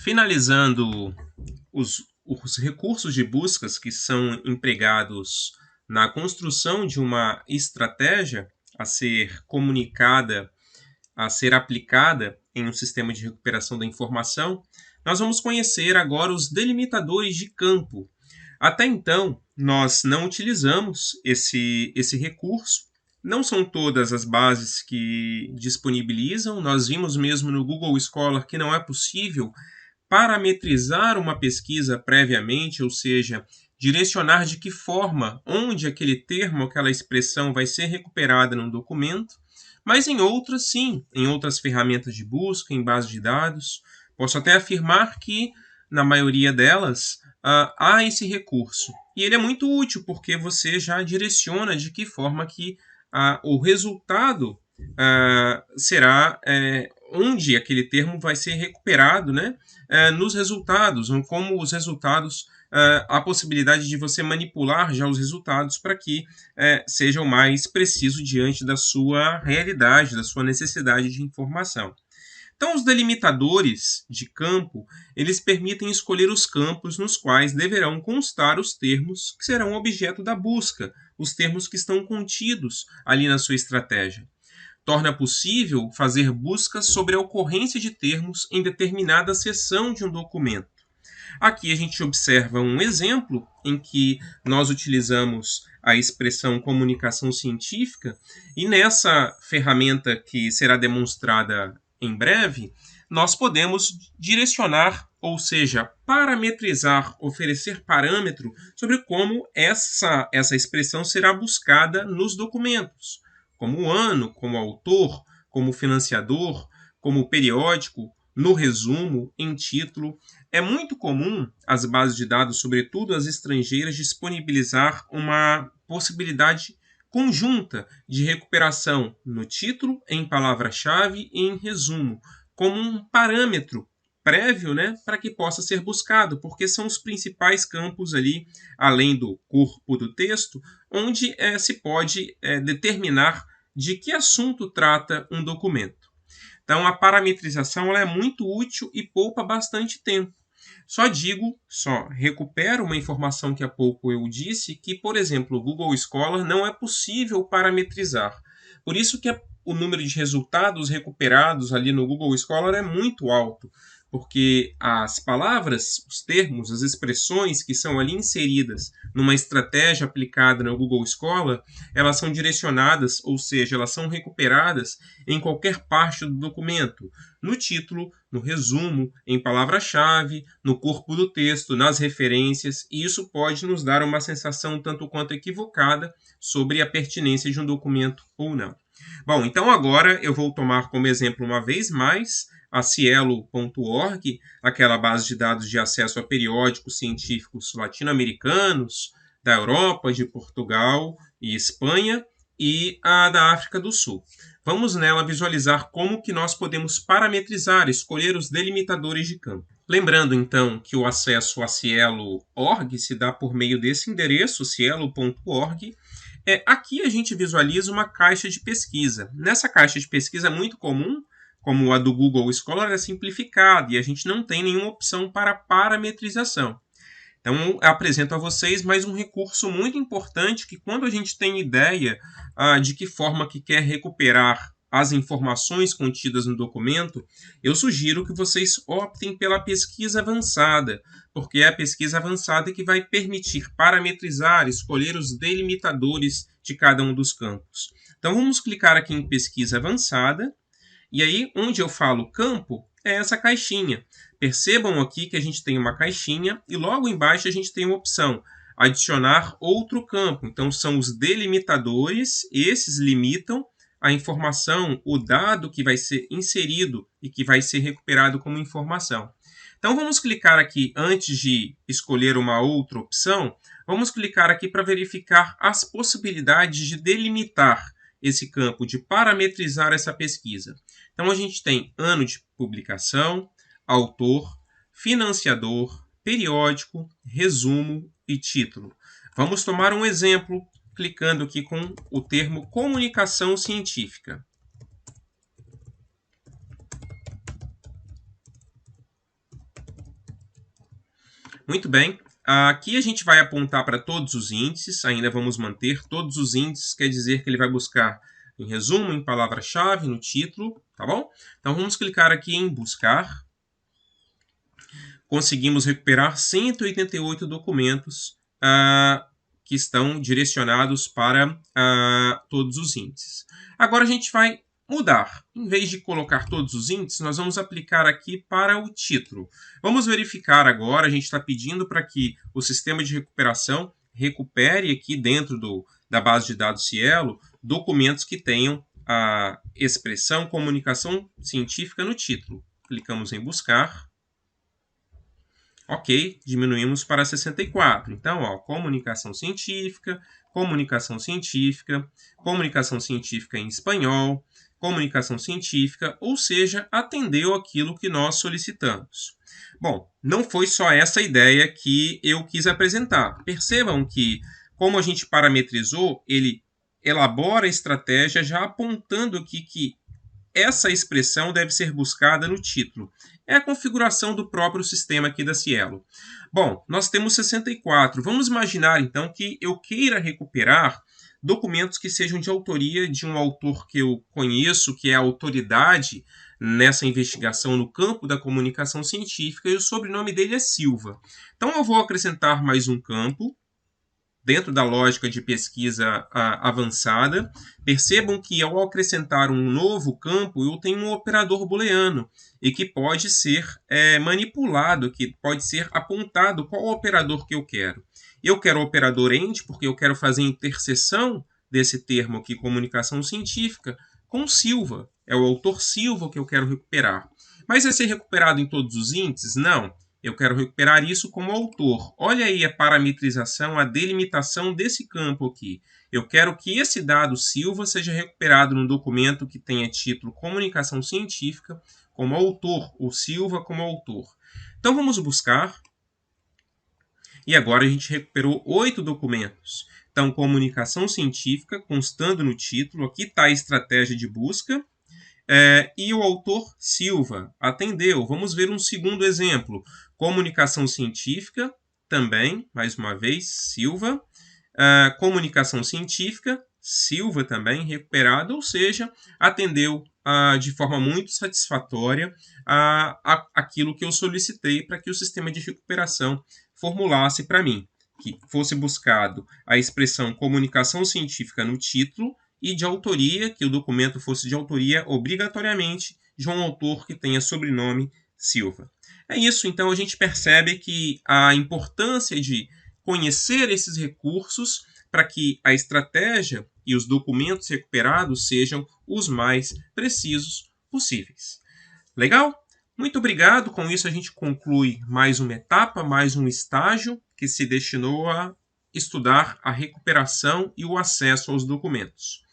Finalizando os recursos de buscas que são empregados na construção de uma estratégia a ser comunicada, a ser aplicada em um sistema de recuperação da informação, nós vamos conhecer agora os delimitadores de campo. Até então, nós não utilizamos esse recurso. Não são todas as bases que disponibilizam. Nós vimos mesmo no Google Scholar que não é possível parametrizar uma pesquisa previamente, ou seja, direcionar de que forma, onde aquele termo, aquela expressão vai ser recuperada num documento, mas em outras sim, em outras ferramentas de busca, em bases de dados. Posso até afirmar que, na maioria delas, há esse recurso. E ele é muito útil, porque você já direciona de que forma que o resultado será onde aquele termo vai ser recuperado, né? Nos resultados, como os resultados, a possibilidade de você manipular já os resultados para que seja o mais preciso diante da sua realidade, da sua necessidade de informação. Então, os delimitadores de campo, eles permitem escolher os campos nos quais deverão constar os termos que serão objeto da busca, os termos que estão contidos ali na sua estratégia. Torna possível fazer buscas sobre a ocorrência de termos em determinada seção de um documento. Aqui a gente observa um exemplo em que nós utilizamos a expressão comunicação científica e nessa ferramenta que será demonstrada em breve, nós podemos direcionar, ou seja, parametrizar, oferecer parâmetro sobre como essa expressão será buscada nos documentos, como ano, como autor, como financiador, como periódico, no resumo, em título. É muito comum as bases de dados, sobretudo as estrangeiras, disponibilizar uma possibilidade conjunta de recuperação no título, em palavra-chave e em resumo, como um parâmetro prévio, né, para que possa ser buscado, porque são os principais campos ali, além do corpo do texto, onde se pode determinar de que assunto trata um documento. Então, a parametrização ela é muito útil e poupa bastante tempo. Só recupero uma informação que há pouco eu disse, que, por exemplo, o Google Scholar não é possível parametrizar. Por isso que o número de resultados recuperados ali no Google Scholar é muito alto, porque as palavras, os termos, as expressões que são ali inseridas numa estratégia aplicada no Google Scholar, elas são direcionadas, ou seja, elas são recuperadas em qualquer parte do documento, no título, no resumo, em palavra-chave, no corpo do texto, nas referências, e isso pode nos dar uma sensação tanto quanto equivocada sobre a pertinência de um documento ou não. Bom, então agora eu vou tomar como exemplo uma vez mais a Cielo.org, aquela base de dados de acesso a periódicos científicos latino-americanos, da Europa, de Portugal e Espanha, e a da África do Sul. Vamos nela visualizar como que nós podemos parametrizar, escolher os delimitadores de campo. Lembrando, então, que o acesso a Cielo.org se dá por meio desse endereço, cielo.org. Aqui a gente visualiza uma caixa de pesquisa. Nessa caixa de pesquisa é muito comum, como a do Google Scholar, é simplificada e a gente não tem nenhuma opção para parametrização. Então, eu apresento a vocês mais um recurso muito importante que, quando a gente tem ideia de que forma que quer recuperar as informações contidas no documento, eu sugiro que vocês optem pela pesquisa avançada, porque é a pesquisa avançada que vai permitir parametrizar, escolher os delimitadores de cada um dos campos. Então, vamos clicar aqui em pesquisa avançada, e aí, onde eu falo campo, é essa caixinha. Percebam aqui que a gente tem uma caixinha e logo embaixo a gente tem uma opção, adicionar outro campo. Então, são os delimitadores, esses limitam a informação, o dado que vai ser inserido e que vai ser recuperado como informação. Então, vamos clicar aqui, antes de escolher uma outra opção, vamos clicar aqui para verificar as possibilidades de delimitar esse campo, de parametrizar essa pesquisa. Então, a gente tem ano de publicação, autor, financiador, periódico, resumo e título. Vamos tomar um exemplo, clicando aqui com o termo comunicação científica. Muito bem. Aqui a gente vai apontar para todos os índices, ainda vamos manter todos os índices, quer dizer que ele vai buscar em resumo, em palavra-chave, no título, tá bom? Então vamos clicar aqui em buscar. Conseguimos recuperar 188 documentos que estão direcionados para todos os índices. Agora a gente vai mudar. Em vez de colocar todos os índices, nós vamos aplicar aqui para o título. Vamos verificar agora, a gente está pedindo para que o sistema de recuperação recupere aqui dentro da base de dados Cielo documentos que tenham a expressão comunicação científica no título. Clicamos em buscar. Ok, diminuímos para 64. Então, comunicação científica, comunicação científica, comunicação científica em espanhol, comunicação científica, ou seja, atendeu aquilo que nós solicitamos. Bom, não foi só essa ideia que eu quis apresentar. Percebam que, como a gente parametrizou, ele elabora a estratégia já apontando aqui que essa expressão deve ser buscada no título. É a configuração do próprio sistema aqui da Cielo. Bom, nós temos 64. Vamos imaginar, então, que eu queira recuperar documentos que sejam de autoria de um autor que eu conheço, que é a autoridade nessa investigação no campo da comunicação científica, e o sobrenome dele é Silva. Então, eu vou acrescentar mais um campo, dentro da lógica de pesquisa avançada. Percebam que ao acrescentar um novo campo, eu tenho um operador booleano e que pode ser manipulado, que pode ser apontado qual operador que eu quero. Eu quero o operador AND porque eu quero fazer interseção desse termo aqui, comunicação científica, com Silva. É o autor Silva que eu quero recuperar. Mas vai ser recuperado em todos os índices? Não. Eu quero recuperar isso como autor. Olha aí a parametrização, a delimitação desse campo aqui. Eu quero que esse dado Silva seja recuperado num documento que tenha título Comunicação Científica como autor, ou Silva como autor. Então vamos buscar. E agora a gente recuperou 8 documentos. Então, Comunicação Científica, constando no título. Aqui está a estratégia de busca. E o autor Silva atendeu. Vamos ver um segundo exemplo. Comunicação científica, também, mais uma vez, Silva. Comunicação científica, Silva também, recuperado, ou seja, atendeu de forma muito satisfatória aquilo que eu solicitei para que o sistema de recuperação formulasse para mim, que fosse buscado a expressão comunicação científica no título e de autoria, que o documento fosse de autoria obrigatoriamente de um autor que tenha sobrenome Silva. É isso, então a gente percebe que a importância de conhecer esses recursos para que a estratégia e os documentos recuperados sejam os mais precisos possíveis. Legal? Muito obrigado. Com isso a gente conclui mais uma etapa, mais um estágio que se destinou a estudar a recuperação e o acesso aos documentos.